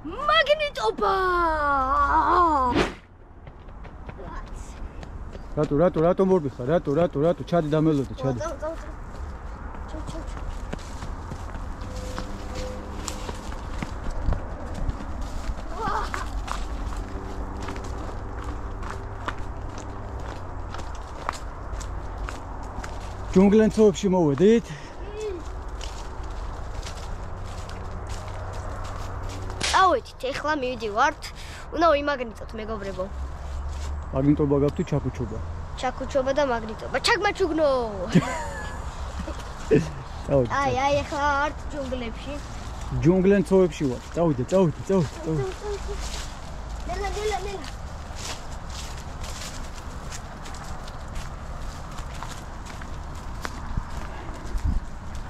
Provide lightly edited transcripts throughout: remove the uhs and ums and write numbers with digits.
მაგნიტობა. რატო მორბიხარ? რატო? ჩადი დამელოდე, ჩადი. ჯუნგლენ ცოებში მოვედით. წავედით, ეხლა მივიდივართ. უნდა ვიმაგნიტოთ, მეგობრებო. მაგნიტობა გაქვთ ჩაკუჩობა. ჩაკუჩობა და მაგნიტობა. ჩაგმაჩუგნო. წავედი. აი, ეხლა ვართ ჯუნგლებში. ჯუნგლენ ცოებში ვარ. წავიდე. ნელა.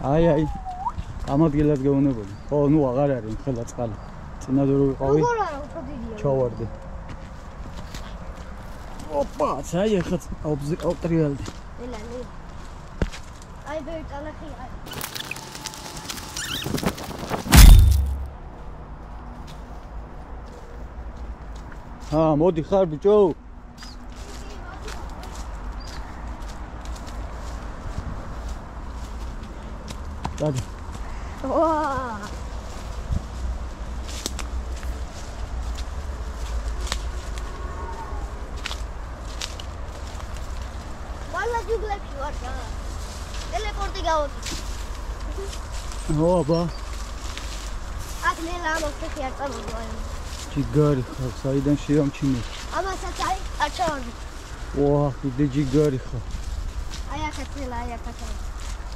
აი. ამ ადგილას გეუნებოდი. ხო, ნუ აღარ არის ხელა წყალი. წინადე რო ვიყავი. როგორ არა, უფრო დიდია. ჩავარდი. ოპა, აი ახლა ავტრიალდი. ნელა. აი, ბევრი ტალახი არის. მოდი ხარ ბიჭო. დადი. ვა! მალა ჯუნგლებში ვარ რა. ტელეპორტი გავაკეთე. აბა. აქ ნელა მოსხი არ წამოვა. ჯიგარი ხარ, საიდან შეამჩინე? ამასაც აი, აჩავდი. ვა, კიდე ჯიგარი ხარ. აი აქაც ნელა, აი აქაც.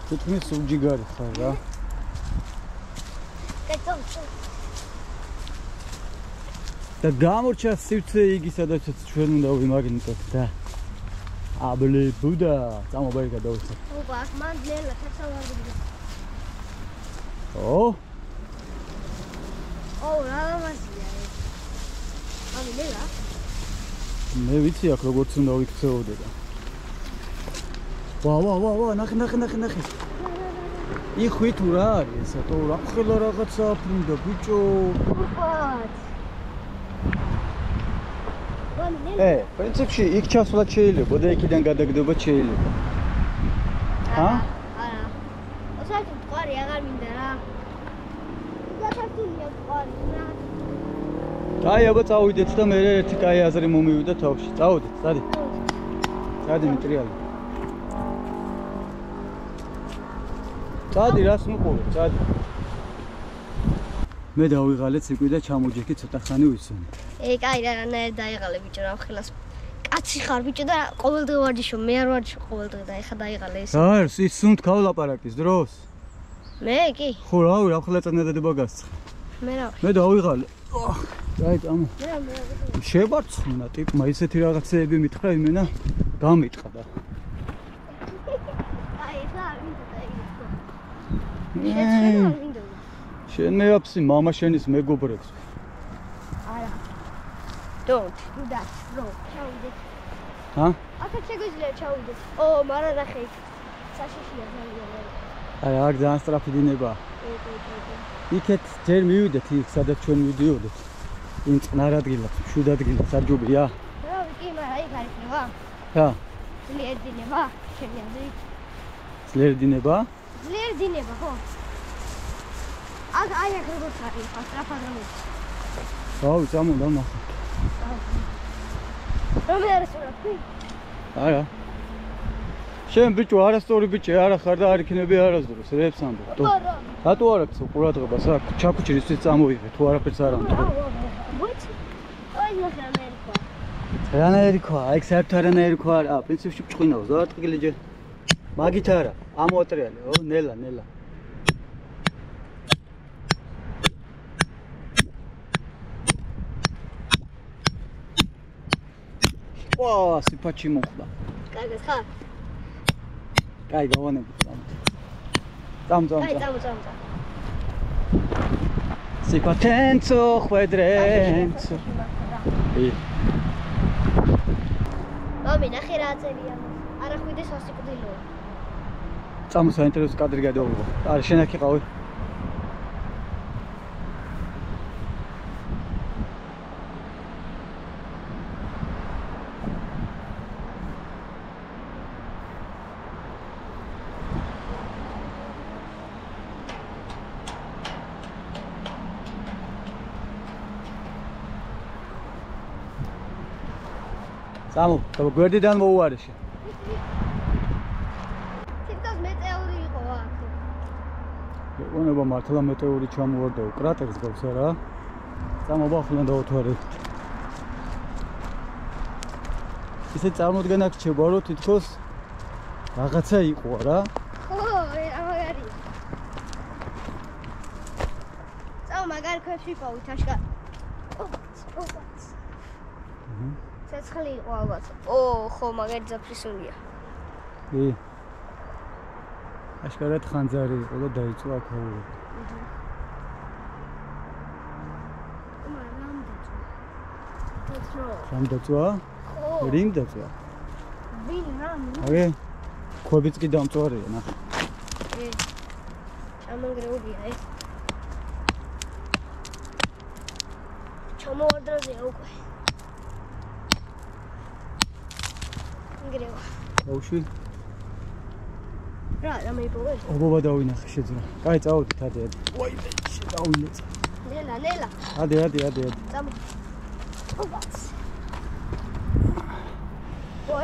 თითქმის სულ ჯიგარი ხარ რა. და გამორჩა სივრცე იგი სადაც ჩვენ უნდა ვიმაგნიტოთ და აბლე ბუდა წამობარი გადავიხარ. ოპა, აქ მან ნელა თასავარდი. რა ამაზია ეს? ამი ნელა? მე ვიცი აქ როგორც უნდა ვიქცეოდე და. ვა, ნახე. იხვი თუ რა არის ესა, თო რა ხელა რაღაცა აფრინდა ბიჭო. პრინციპში იქ ჩასვლაც შეიძლება და იქიდან გადაგდება შეიძლება. არა. ოსაც მყარი აღარ მინდა რა. გასართულია მყარი რა. აი აბა წავიდეთ და მე ერთი კაი აზრი მომივიდა თავში. წავიდეთ, წადი. წადი მეტრიალი. წადი რას მოყოლე, წადი. მე დავიღალე ციკვი და ჩამოჯექი ცოტა ხანი ვისვენე. კაი რა რანაირ დაიღალე ბიჭო რა ხელას. კაცი ხარ ბიჭო და ყოველდღე ვარჯიშო, მე არ ვარჯიშო ყოველდღე და ეხა დაიღალე ეს. არის ის სუნთ ქავლაპარაკის დროს. მე კი? ხო რავი, რა ხელა წინადადება გასწრა. მე დავიღალე. აი წამო. შევარცხნა ტიპმა ისეთი რაღაცეები მითხრა იმენა გამიტყდა. აი ეხლა არ მინდა დაიგო. შენ მე აფსი მამა შენის მეგობრებს. არა. Don't do that, bro. ჩავიდეთ. აქაც შეგვიძლია ჩავიდეთ. მარა ნახე. საშიშია ძალიან. აი აქ ძალიან სწრაფი დინება. იქეთ ჯერ მივიდეთ იქ სადაც ჩვენ ვიდიოდეთ. იმ წყნარ ადგილას, მშვიდ ადგილას, საჯობია. რა ვიცი, მაგრამ იქ არის ნება. რა? ძლიერ დინება, შენი აზრით. ძლიერ დინება? ძლიერ დინება, ხო? აი აქ როგორც არის, სწრაფად რომელიც. რავი, წამოდა ნახე. რომ არის სწრაფი? არა. შენ ბიჭო არასწორი ბიჭი არა ხარ და არ იქნები არასდროს რებს ამბობ. რატო არ აქვს ყურადღებას აქ ჩაკუჩრისთვის წამოიღე თუ არაფერს არ ამბობ. რანაირი ქვა, აი საერთოდ რანაირი ქვა არა, პრინციპში ჭყვინავს და ტყილი ჯერ. მაგით არა, ამოატრიალე, ნელა. ვა, სიფაჩი მოხდა. კარგად ხარ? კაი, გავანებით. წამ. Sipatenzzo, ხვედრენცო. მამი, ნახე რა წერია. არა ხვიდე სასიკვდილოა. წამ საინტერესო კადრი გადავიღო. არა, შენ აქ იყავი. წამო, გვერდიდან მოუარეშე. თითქოს მეტეორი იყო აქ. ეყონება მართლა მეტეორი ჩამოვარდა კრატერს გავს არა? წამო ბახლან დავთვარე. ისე წარმოდგენა გრჩება რომ თითქოს რაღაცა იყო რა. ხო, ამაგარია. წავა მაგარ ქვებში პოვით აშკარ. ოპაც. ცეცხლი იყო ალბათ. ხო, მაგარი ძაფრისუნია. კი. აშკარად ხანძარი იყო და დაიწვა აქაური. რამ დაწვა? რიმ დაწვა? ვინ რამ? აგე ქვებიც კი დამწვარეა ნახე. ჩამონგრეულია ეს. ჩამოვარდრაზეა უკვე. ინგრევა. აუში. რა მეიპოვე? ობობა დავინახე შეძრა. კაი წავედით ადე. ვაიმე, შედავინეც. ნელა. ადე. წამო. ოპაც.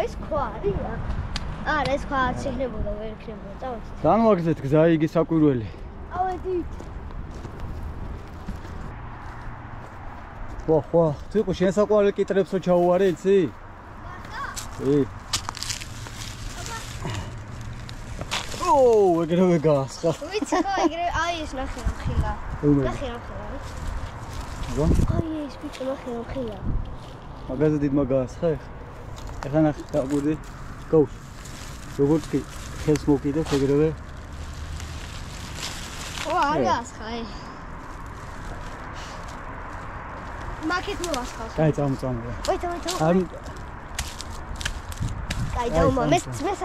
ეს ქვა არია? არა, ეს ქვა არ შეიძლება ვერ იქნებოდა, წავედით. განვაგზეთ გზა იგი საკვირველი. წავედით. ხო, ციყო შენ საყვარელ კიტრებსო ჩაუვარე იცი? კი. ეგრევე გაასხა. ვიცი, ხო, ეგრევე, აი ეს ნახე რა ხილა. ნახე რა. აბა? აი ეს ბიჭო ნახე რა ხილა. მაგაზე დიდმა გაასხა ეხა. ეხა ნახე დაგუდი. გავს. როგორც კი ხელს მოკიდე ეგრევე. არ გაასხა აი. მაკეთ მოასხავს. კაი წამო. ვაიცა. კაი დაუმა, მე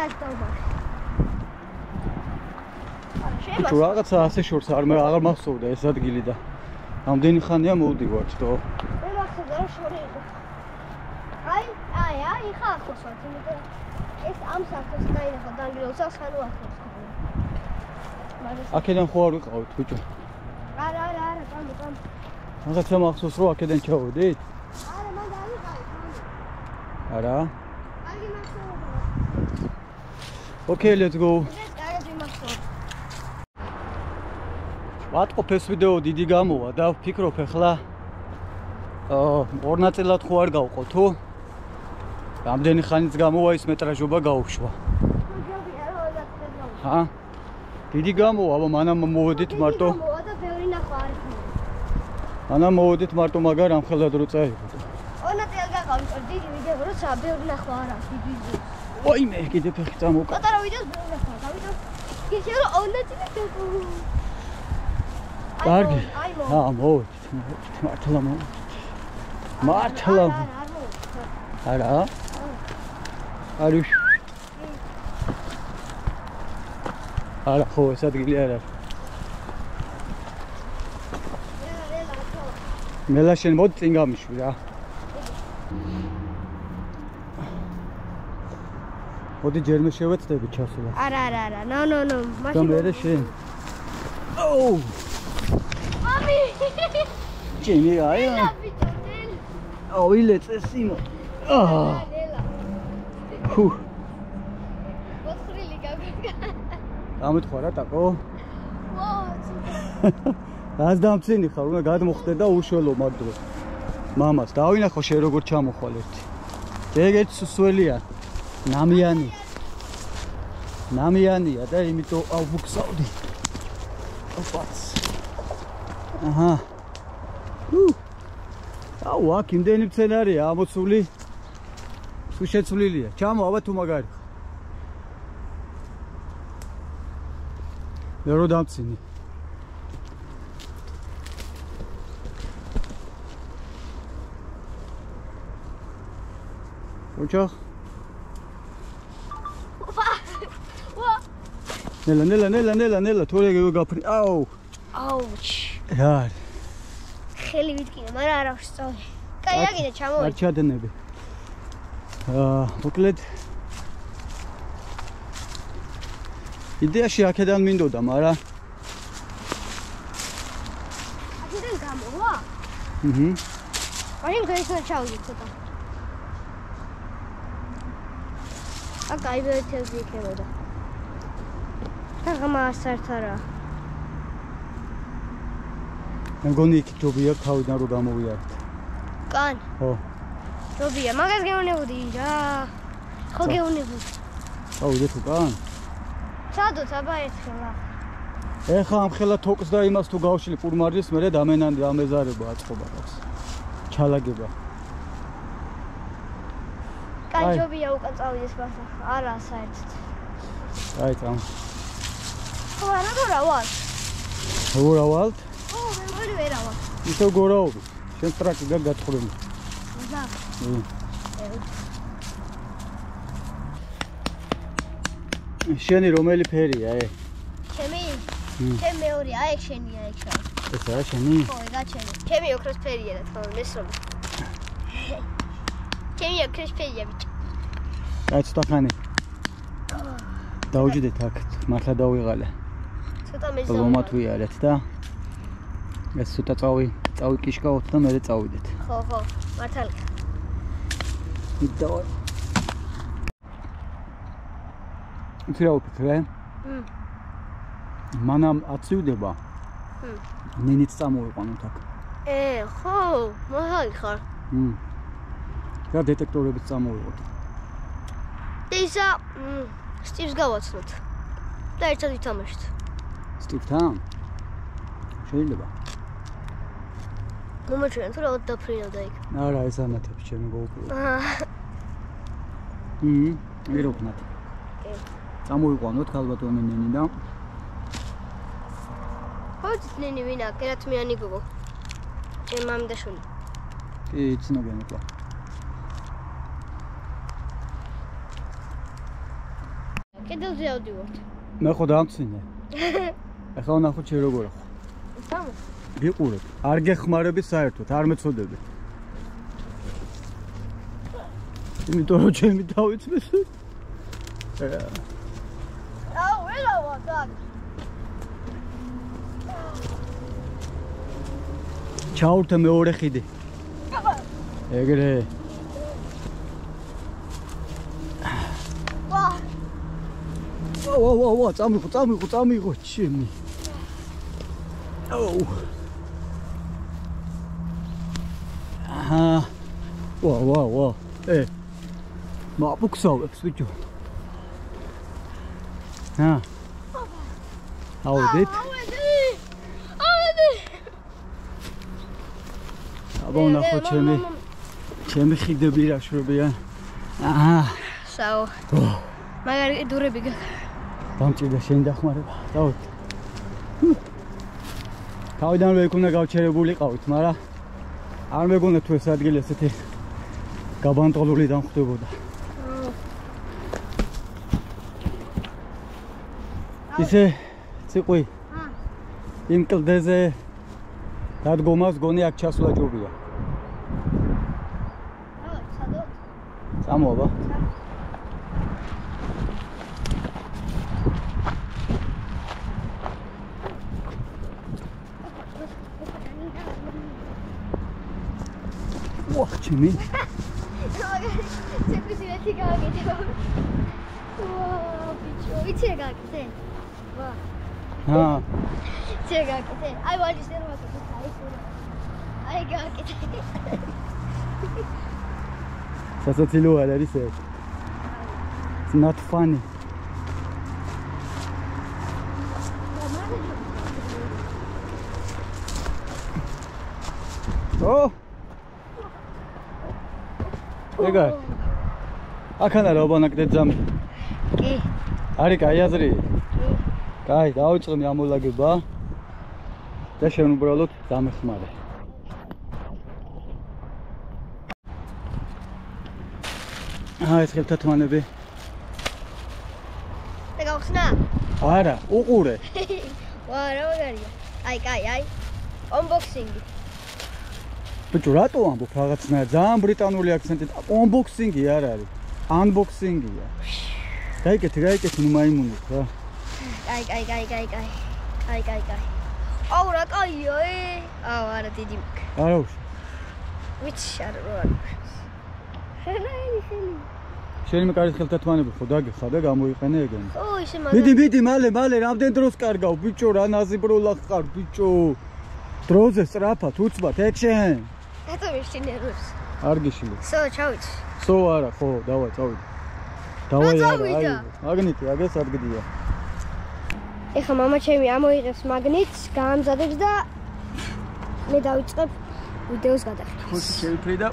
არ დაუმა. თუ რაღაცა ასე შორს აღარ მახსოვდა ეს ადგილი და ამდენი ხანია მოვდივართ თო. მე მახსოვდა რომ შორი იყო. აი ხა ახლოს ვარ, იმიტომ ეს ამ საფოს დაინახა დანგილოსა ხანუ ახლოს. აქედან ხო არ ვიყავით ბიჭო? არა, წამო. რაღაცა მახსოვს რომ აქედან ჩავედით? არა, მან დავიყავით. არა? კარგი მახსოვდა. Okay, let's go. ეს კარგი მახსოვდა. ვატყობ ეს ვიდეო დიდი გამოვა და ვფიქრობ ახლა ორ ნაწილად ხო არ გავყო თუ? რამდენი ხანიც გამოვა ის მეტრაჟობა გაუშვა. ჰა? დიდი გამოვა, აბა მანამ მოვედით მარტო. გამოვა და ბევრი ნახვა არ იქნება. მანამ მოვედით მარტო მაგარ ამ ხელად რო წაიღო. ორ ნაწილად გავყავით დიდი ვიდეო, როცა ბევრი ნახვა არ აქვს დიდი ვიდეო. ვაიმე, კიდე ფეხი წამოვკა. პატარა ვიდეოს ბევრი ნახვა, გავიდო. ისე რომ ორ ნაწილად გავყავ. კარგი. მოვედით, მართლა მოვედით. არა? არის. არა, ხო, ეს ადგილი არ არის. მელა შენ მოდი წინ გამიშვი რა. მოდი ჯერმე შევეცდები ჩასულა. არა. ნო. და მე შენ. ოუ! მამი! ჯენი აია. ოილე წესიმო. ჰუ. ვოხრილი გაგიგა. გამეთქვა რა ტაკო? რას დამცინი ხარ? უნდა გადმოხდე და უშველო მაგდრო. მამას დავინახო შენ როგორ ჩამოხვალ ერთი. ეგეც სუსველია. ნამიანია და იმიტომ ავუქსავდი. ოპაც. აჰა. აუ, აქ იმდენი მცენარეა ამოცული. სულ შეცვლილია. ჩამო, აბა თუ მაგარი. მე რო დამცინი. ოჩახ. ნელა, თორე გაფრი. აუჩ. რა. ხელი ვიტკინე, მაგრამ არ აქვს სწორი. კაი, აგინე ჩამოვიდე. არ ჩადენები. მოკლედ იდეაში აქედან მინდოდა, მაგრამ აქედან გამოვა? აჰა. აი, გაიხსნა ჩავიდე ცოტა. აკა იბერეთელზე იქნებოდა. აღმა ასართარა. მეგონი იქ ჯობია თავიდან რომ გამოვიარეთ. კან. ხო. ჯობია, მაგას გეუნებოდი რა. ხო გეუნებოდი. წავიდეთ უკან. ჩადოთ აბა ერთხელა. ეხა ამ ხელა თოკს და იმას თუ გავშლი პურმარის მერე დამენანდი ამეზარება აწყობა რაც. ჩალაგება. კანჯობია უკან წავიდეს მასა. არა საერთოდ. აი წამ. ხო არა რა ვარ? როგორ ავალთ? ხო მე ვერა ვარ. ისევ გორაობი. შენ ტრაკი გაგაწყრები. და. შენი რომელი ფერია ე? ჩემი? ჩემი მეორეა, ეგ შენია ეგ შავი. ესაა შენი? ხო, ეგა ჩემი. ჩემი ოქროსფერია რა თქმა უნდა, მესრომი. ჩემი ოქროსფერია ბიჭო. აი ცოტა ხანი. დავუჯდეთ აქ, მართლა დავიღალე. ცოტა მე ლომათ ვიარეთ და ეს ცოტა წავი კიშკავთ და მერე წავიდეთ. ხო, მართალი. დავარ. იცი რა ვფიქრე? მანამ აწივდება. ნინიც წამოვიყვანოთ აქ. ხო, მაგარი ხარ. და დეტექტორებიც წამოვიღოთ. ისა სტივს გავაცნოთ. და ერთად ვითამაშოთ. სტივთან? შეიძლება. მომაჩვენე თუ რაღაც დაფრინავდა იქ. არა, ეს ამათებს ჩემი გოუპრო. ვირობნათ. წამოვიყვანოთ ქალბატონი ნენი და ხოც ნენი ვინა, კერათმიანი გოგო. ჩემ მამიდაშვილი. კი, ცნობენ უკვე. კედელზე ავდივართ. მე ხო დამცინე. ახლა ვნახოთ შე როგორ ხო. სამო. გიყურებ. არ გეხმარები საერთოდ, არ მეწოდები. იმიტომ რომ ჩემი დავიცმეს. აუ, ელავა და. ჩაურთე მეორე ხიდი. ეგრე. ვა, წამიღო, ჩემი. აუ. ვა. მაბუქსავებს ბიჭო. ავედით. აბა ნახო ჩემი ხიდები რა შრობიან. საო. მაგარი დურები გაკ. დამჭირდა შენ დახმარება. დავით. თავიდან რო იქ უნდა გავჩერებულიყავით, მაგრამ არ მეგონა თუ ეს ადგილი ესეთი გაბანტყლული დამხვდებოდა. ისე ციყვი. იმ კლდეზე დადგომას გონი აქ ჩასვლა ჯობია. სადო? წამოვა. ვა, ჩემი. ცეკვისილეთი გააკეთე. ვა, ბიჭო, იცი რა გააკეთე? ვა. ცე გააკეთე. აი ვალის დერმა გააკეთე, აი სულ. აი გააკეთე. სასაცილო არ არის ეს. It's not funny. Oh. ეგა. აქანა რა ბანაკდეთ ძამი. კი. არის კაი აზრი? კი. კაი, დავიწყე ამოლაგება და შენ უბრალოდ დამეხმარე. ეს ხელთათმანები. და გავხსნა? არა, უყურე. ვა, რა მაგარია. აი, კაი, აი. Unboxing. ბიჭო, რატო ამბობ რაღაცნაირად? ძალიან ბრიტანული აქცენტით. Unboxing-ი არ არის. Unboxing-ია. გაიკეთე, ნუ მაიმუნით რა. კაი. აუ, რა კაია, აუ, არა დიდი მქ. არა უშ. ვიცი, არა. შენი. შენ კარის ხელთათმანები ხო დაგეხა და გამოიყენე ეგენ. ო ისე მიდი, მალე, რამდენ დროს კარგავ, ბიჭო, რა ნაზიბროლა ხარ, ბიჭო. დროზე სწრაფად, უცბად, ეგ შენ. რატომ ისინერებს? არ გიშლი. ჩავით. არა, ხო, დავა, წავიდე. მაგნიტი, აგეს ადგდია. ეხლა მამა ჩემი ამოიღებს მაგნიტს, გაამზადებს და მე დავიწყებ ვიდეოს გადაღებას. ხოში შევიფრე და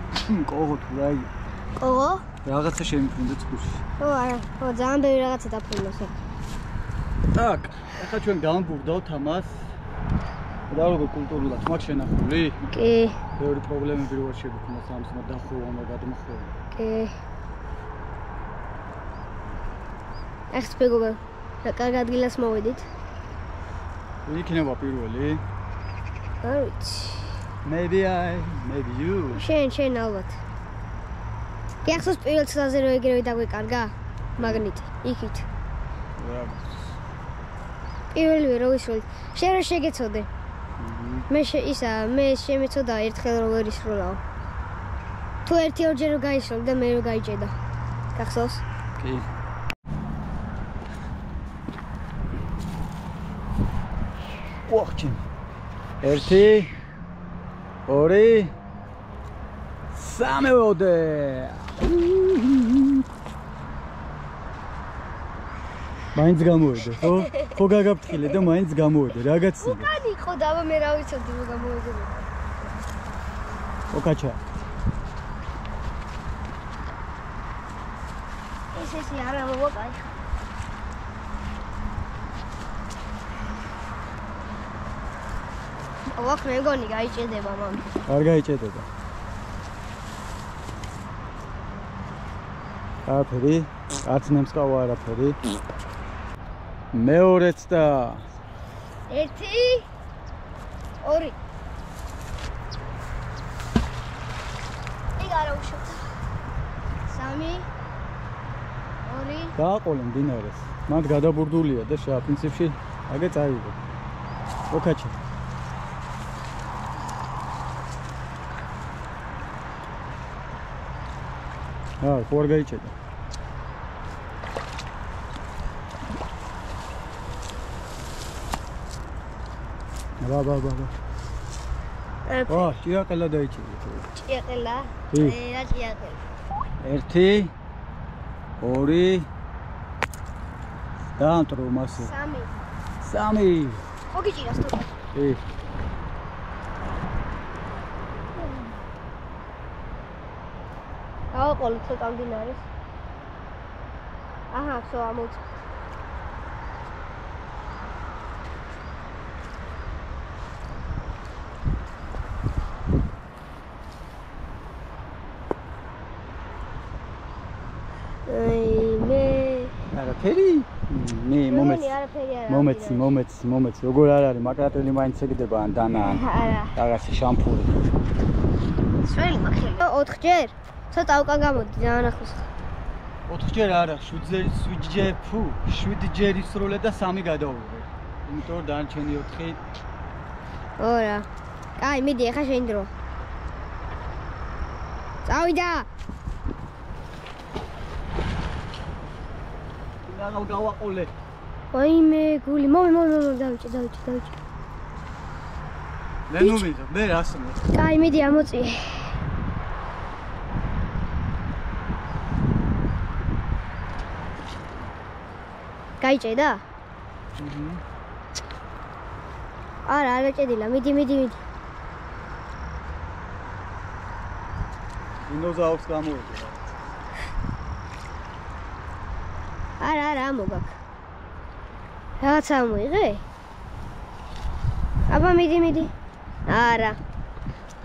ყოღო თუ რა იგე. ყოღო? რაღაცა შევიფრინდა წყურში. არა, ძალიან ბევრი რაღაცა დაფრინოს. так, ახლა ჩვენ გამბურდავთ ამას. და როგორ კულტურულად მაგ შენახული? კი. ბევრი პრობლემები რო შეგვიქმნა სამს მოდახოვნა გადმოხოვნა. კი. ახს მეგობარ, რა კარგ ადგილას მოვედით? იქნება პირველი. არ ვიცი. Maybe you. შენ ალბათ. გახსოვს პირველ წელზე რო ეგრევე დაგვეკარგა მაგნიტი, იქით. რა. პირველივე რო ვისროლით. შენ რა შეგეცოდე? მე შემეცოდა ერთხელ რო ვერ ისროლაო. თუ 1-2 რო გაისროლ და მე რო გაიჭედა. გახსოვს? კი. ვახჩი. 1 2 3 ვოდე. მაინც გამოვიდა, ხო? ხო გაგაფრთხილე და მაინც გამოვიდა, რა გაცნო? უკან იყო და მე რა ვიცოდი რომ გამოვიდა. ოკაჩა. ესე არა მოვაკაი. ოღონდ მეგონი გაიჭედება მამ. არ გაიჭედება. არაფერი, არც ნემსკავა არაფერი. მეორეც და 1 2 ეგ არა უშოთ 3 2 გააყოლე მდინარეს. მათ გადაბურდულია და შა პრინციპში აგე წაიღო. ოკაჩა. ხო არ გაიჭედა. ბაბა. ჭიაყელა დაიჭირე. ჭიაყელა? რა ჭიაყელა? 1 2 დაამტრო მასე. 3 ხო გიჭირას თუ? კი. გავაყოლე ცოტა მდინარეს. აჰა, ხო ამოწ. არაფერი? მომეც. როგორ არ არის, მაკრატელი მაინც ეგდება ან დანა ან რაღაცა შამპური. სველი მახელი. 4 ჯერ? ცოტა უკან გამოდი ძალიან ახლოს. 4 ჯერ არა, 7 ჯერ ისროლე და 3 გადავიღე. იმიტომ რომ დანარჩენი 4. ორა. კაი, მიდი, ახლა შენ დრო. წავიდა. რაღაც გავაყოლე. ვაიმე, გული, მომი, დავიჭე. მე მომიდა, მე რასმე. კაი, მიდი, ამოწიე. გაიჭედა? არა, არ გაჭედილა, მიდი. დინოზავრს გამოვიდა. არა, მოგაკ. რაღაცა მოიღე? აბა მიდი. არა.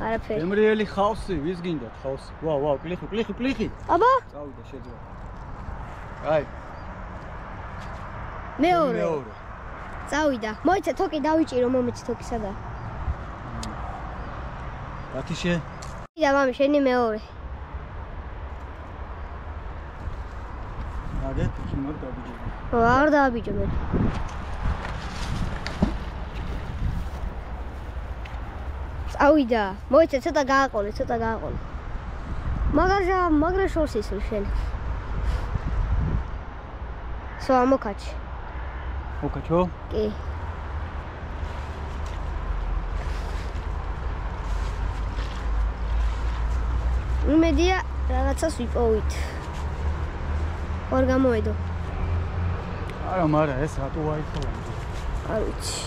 არაფერი. ემრიელი ხავსი, ვის გინდათ ხავსი? ვა, კლიხი. აბა? წავიდა შეძვა. აი. მეორე. წავიდა. მოიცა თოკი დავიჭირო, მომეც თოკი სადა. ბათიშე. და მამი, შენი მეორე. აგეთ ხიმარ დაბიჯე. არ დააბიჯო მე. წავიდა. მოიცა ცოტა გააყოლე. მაგრა შორს ისრ შენ. სვა მოკაჩი. მოკაჩო? კი. იმედია რაღაცას ვიპოვით. ორ გამოედო. არა, მარა ეს რატო აიხო? არ ვიცი.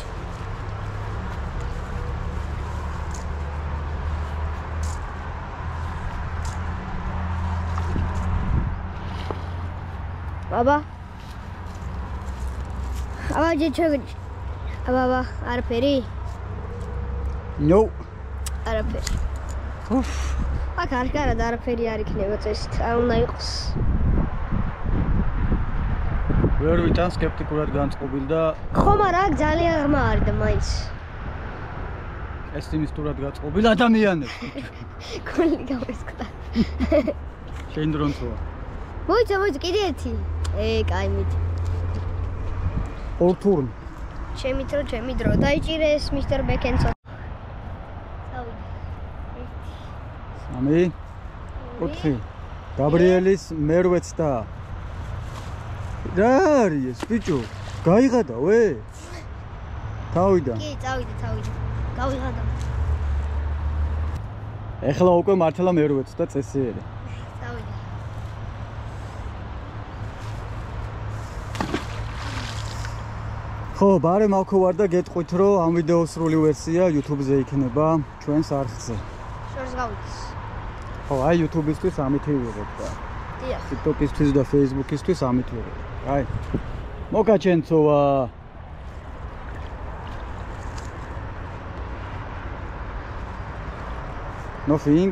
Baba. Aba jechogi. Aba araperi. No. Araperi. Uf. Akar araperi არ იქნება წესით. არ უნდა იყოს. ვერ ვიტან სკეპტიკურად განწყობილ და ხომ არა, ძალიან ღრმა არის და მაინც. პესიმისტურად განწყობილ ადამიანებს. კოლი გამესკდა. შენ დრონცოა. მოიცა, კიდე ერთი. კაი მიდი. ორ თურნ. ჩემი დრო. დაიჭირეს მისტერ ბეკენსო. სამი. 4. გაბრიელის მერვეც და რა არის ეს ბიჭო? გაიღადა ვე? თავიდან. კი, წავიდე. გავიღადა. ეხლა უკვე მართლა მერვეც და წესიერი. წავიდე. ხო, ბარე მაქოვარ და გეტყვით, რომ ამ ვიდეოს სრული ვერსია YouTube-ზე იქნება ჩვენს არხზე. შორს გავიდეს. ხო, აი YouTube-ისთვის ამით ვიღებ და დიახ. TikTok-ისთვის და Facebook-ისთვის ამით ვიღებ. აი. მოკაჩენცოვა. Nothing.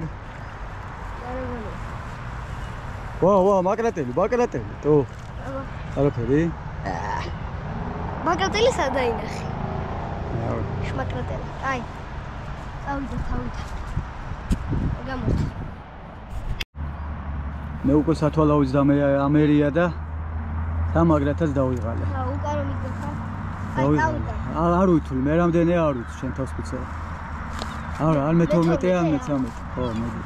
ვა, მაკრატელი. თუ. აბა. არაფერი. მაკრატელი სადაინახე. აუ. შმაკრატელი. აი. წავიდე. გამოდი. მე უკვე სათვალავიც და მე ამერია და სამაგრათაც დავიღალე. უკარო მიგდოხარ. დავიღალე. არ ვითვლი, მე რამდენი არ ვიცი შენ თავს ვიცი. არა, არ მე-12 ან მე-13. ხო, მოდი.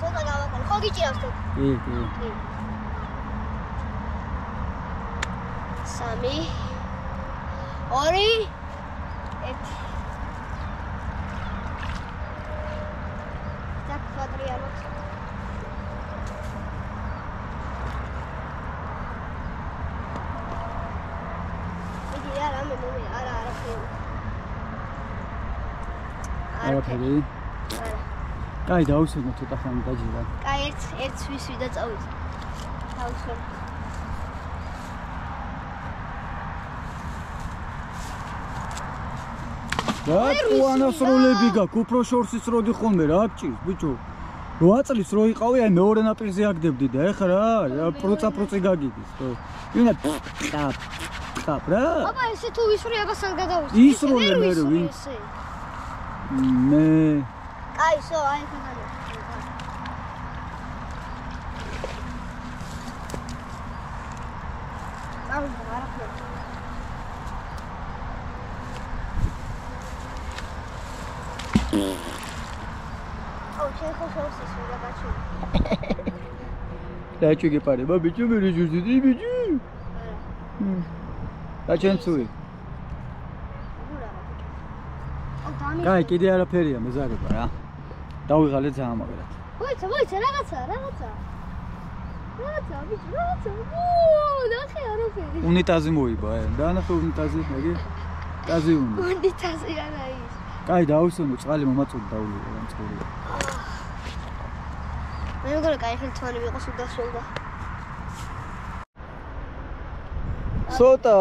ცოტა გავაყოლე. ხო გიჭირავს თუ? კი. 3 2 1 Так, Адриано. Иди, яра, მე არაფერი. კაი, დაუსვენო ცოტა ხანი დაჯერა. კაი, ერთ ვისვი და წავიდე. დაუსვენო. რა უანასროლები გაქვს, უფრო შორსის როდი ხოლმე რა გჭირს, ბიჭო. 8 წლის რო იყავი, აი მეორე ნაპირზე აგდებდი და ეხლა რა, პროცი გაგიდის, ხო. ვინა ხაპ რა. აბა ესე თუ ვისვრი აბასად გადავისვი. ისროლე მე ვინ? მე კაი, სო, აი ხა გადა. წავიდე, არაფერი. შენ ხო შორსის ვიდა გაჩვი. დაჭი გეპარება ბიჭო მე რეჟისორი ბიჭი. და ჩემ ცუი. კაი, კიდე არაფერია მეზარება რა. დავიღალე ძალიან მაგრად. მოიცა, რაღაცა. ბიჭო, რაღაცა. ნახე არაფერი. უნიტაზი მოიბა, დაანახე უნიტაზი, მეგი. ტაზი უნდა. უნიტაზი არა ის. კაი, დაუსვენო, წყალი მომაწული დაულიყო ამ წყური. მე მგონი კაი ხელთვანი ვიყოს უდასრულდა. ცოტა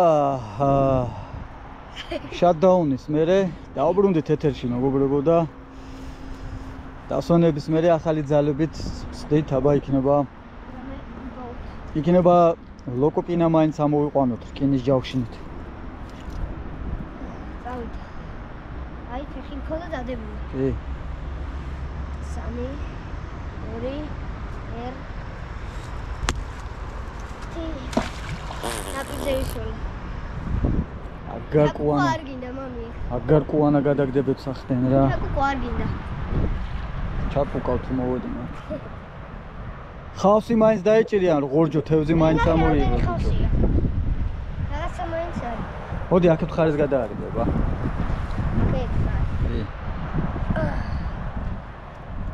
შატდაუნის მერე დაუბრუნდით ეთერში მეგობრებო და დასვენების მერე ახალი ძალებით ვსდით აბა იქნება ლოკოკინა მაინც ამოვიყვანოთ რკინის ჯავშნით. წავიდე. აი ფეხი მქონდა დადებული. კი. 3 2 1 ნაპირზე ვისვლა. აგარ კუანა გადაგდებებს ახდენ რა. აკუ არ გინდა. ჩაკუკავ თუ მოვედინო. ხავსი მაინც დაიჭირიან, ღორჯო თევზი მაინც ამოიღო. ხავსია. რაღაცა მაინც არის. მოდი აქეთ ხარეს გადაარიგება. ოკეი.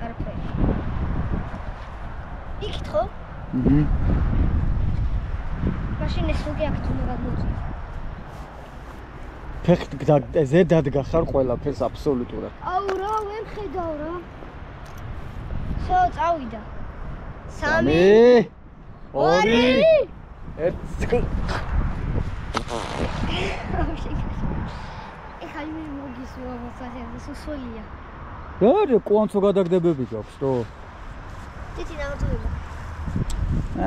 არაფერი. იქით ხო? მაშინ ეს უკვე აქ თუ გადმოწია. ფეხით ზედად გახარ ყველაფერს აბსოლუტურად. აუ რა, ვერ ხედავ რა. სო წავიდა. 3 2 1 ეხლა მე მოგისვა მოსახერხე სუსოლია. რა კვანცო გადაგდებები გაქვს თო? თითი ნავთუება.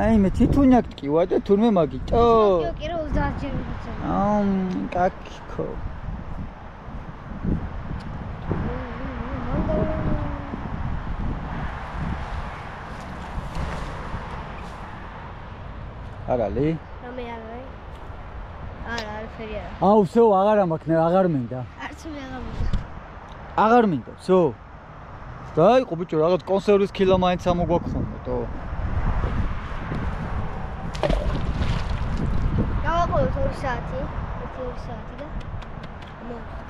აი მე თითუნაკ ტკივა და თურმე მაგიტო. კი რა 30 ჯერ ვიწევ. კაკო. არალი? რამე არის? არა, არაფერი არა. აუ, всё, აღარა მაქვს, აღარ მინდა. არც მე აღარ მინდა. აღარ მინდა, всё. დაიყო ბიჭო, რაღაც კონსერვის კილო მაინც ამოგვაქვს ხოლმე, თო. გავაყოლოთ 2 საათი, 1-2 საათი და მოვხდით.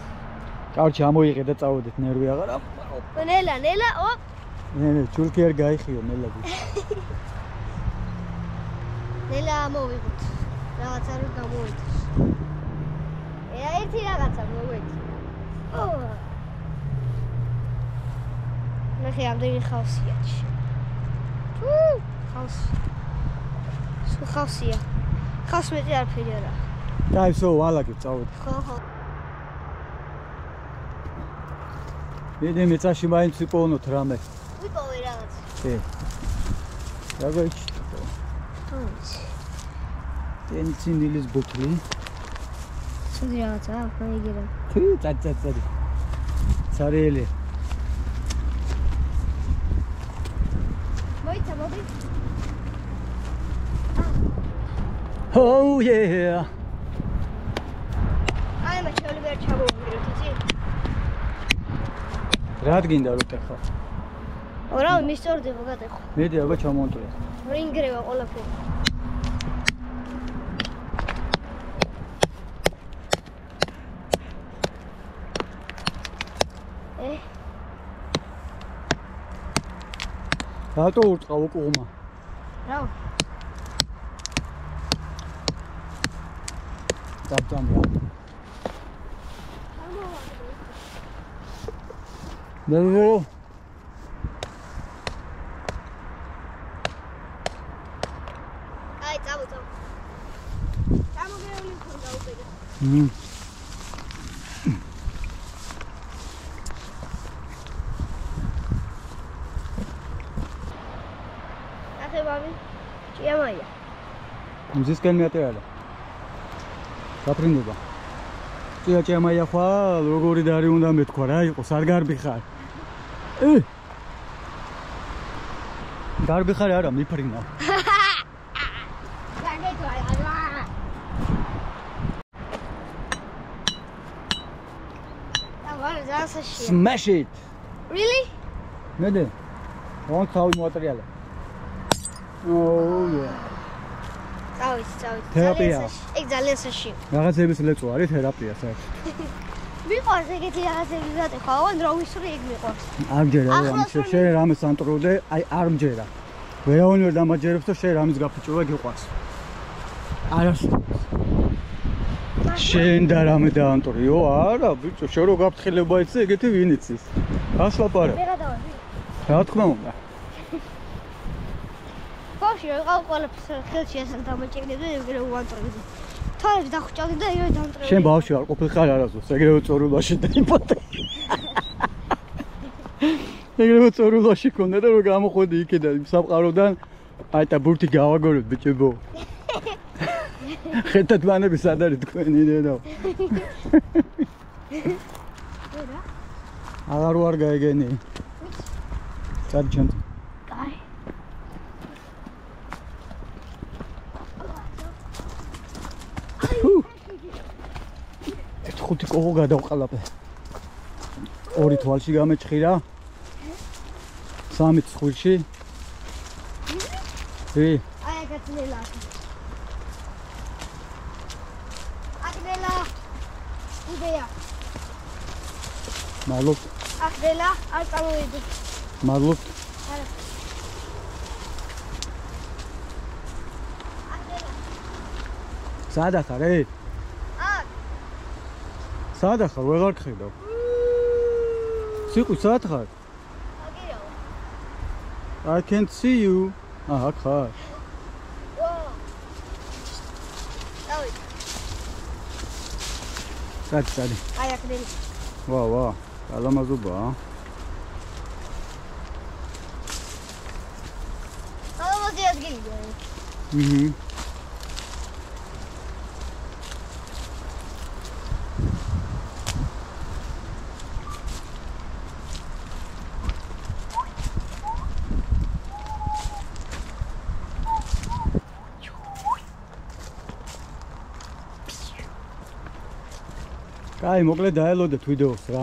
კარჩი ამოიღე და წავედით, ნერვი აღარ აქვს. ნელა, ოპ. ნე, ჩულკი არ გაიხიო, ნელა ბიჭო. ნელა მოვიღოთ. რაღაცა რო გამოვიდეს. ერთი რაღაცა მოვედი. ნახე ამდენი ხავსია. ხავსი. ხავსია. ხავს მეტი არაფერი არა. დაი, всё, ვალაგებ, წავედი. ხო. მე მეწაში მაინც ვიპოვნოთ რამე. ვიპოვე რაღაც. კი. დაგაიჩი. ტენცინის ბოთლი. ცუდი რაღაცა, მაიგერა. თუ წაწაწარი. ცარიელი. მოიცა მოდი. Oh yeah. აი მე შეიძლება ვერ ჩამოვიგროთ, იცი? რა გინდა რო ტეხო? ორა მისწორდება გადაიხო. მედი აბა ჩამონტვია. რინგრევა ყველაფერი. რატო ურწყავ უკუღმა? რა? დაბძამრა. ნერო. აი, წავუწო. გამოგეული ხონდა უკვე. ახებავი. ჭიამაია. მზისკენ მეატერალა. გაფრინდება. ჭიამაია ხვალ, როგორი დარი უნდა მეთქვა რა იყოს, არ გარბი ხარ. გარბი ხარ არა, მიფრინა. Smash it. Really? მედე. ვონ თავი მოატრიალა. Oh yeah. წავით. თერაპია. ეგ ძალიან საში. რაღაცების ლეწვა არის თერაპია საერთოდ. მიყვარს ეგეთი რაღაცები გატეხვა, ან რა ვისური ეგ მიყვარს. არ მჯერა, შენ რამე სანტროდე, აი არ მჯერა. ვერავინ ვერ დამაჯერებს და შენ რამის გაფუჭება გიყვარს. არასდროს. შენ და რამე დაანტრიო? არა, ბიჭო, შენ რო გაფრთხილება იცი, ეგეთი ვინ იცის? გასლაპარაკ. მე გადავედი. რა თქმა უნდა. ბავშვი ვიყავ ყველაფერს ხელში ასან დამაჭერდები და ეგრე უანტრებდი. თვალებს დახუჭავდი და ეგრე დამტრევდი. შენ ბავშვი არ ყოფილიყარ არასდროს, ეგრევე წორულაში დაიბადე. ეგრევე წორულაში ქონდა და რომ გამოხვედი იქიდან სამყაროდან, აი და ბურთი გავაგოროთ ბიჭებო. ხედავთ მანები სად არის თქვენი დედო. აღარ ვარ გაიგენი. წადი ჩვენ. კაი. ეს ხუთი კოღო გადავყალაპე. ორი თვალში გამეჭხირა. სამი ცხვირში. ი. აი აკაცნელა. აკნელა. უბეა. მადლობთ. აკნელა, არ წამოვიდი. მადლობთ. არა. აკნელა. სადა ხარ, ე? აქ. სადა ხარ, ვეღარ გხედავ. სიყუ სადა ხარ? აგიაო. I can't see you. აქ ხარ. დავით. სადი. აი აკნელი. ვა, ალამაზობაა. ალამაზი ადგილია. კაი, მოკლედ დაელოდეთ ვიდეოს რა.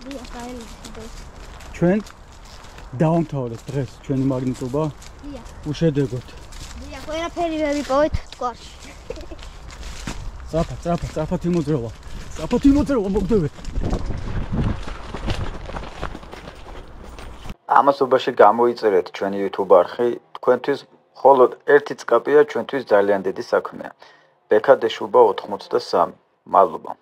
დიახ, დაელოდეთ. ჩვენ დავამთავრეთ დღეს ჩვენი მაგნიტობა. დიახ. უშედეგოთ. დიახ, ყველაფერი ვიპოვეთ ტყარში. სწრაფად იმოძრავა მოგდევეთ. ამასობაში გამოიწერეთ ჩვენი YouTube არხი. თქვენთვის მხოლოდ ერთი წკაპია ჩვენთვის ძალიან დიდი საქმეა. ბექა დეშუბა 83. მადლობა.